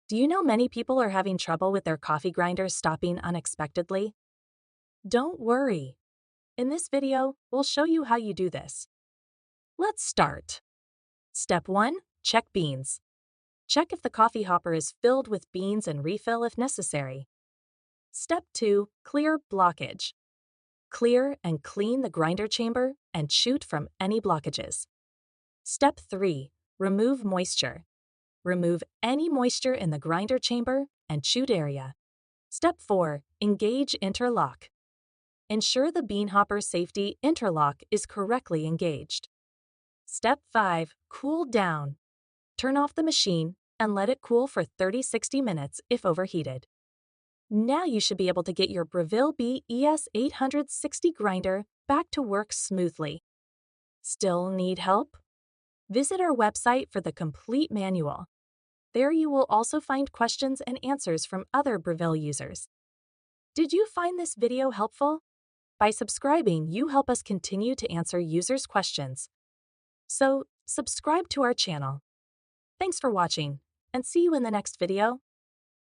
Do you know many people are having trouble with their coffee grinders stopping unexpectedly? Don't worry. In this video, we'll show you how you do this. Let's start. Step 1. Check beans. Check if the coffee hopper is filled with beans and refill if necessary. Step 2. Clear blockage. Clear and clean the grinder chamber and chute from any blockages. Step 3. Remove moisture. Remove any moisture in the grinder chamber and chute area. Step 4. Engage interlock. Ensure the bean hopper safety interlock is correctly engaged. Step 5. Cool down. Turn off the machine and let it cool for 30-60 minutes if overheated. Now you should be able to get your Breville BES860 grinder back to work smoothly. Still need help? Visit our website for the complete manual. There you will also find questions and answers from other Breville users. Did you find this video helpful? By subscribing, you help us continue to answer users' questions. So, subscribe to our channel. Thanks for watching, and see you in the next video.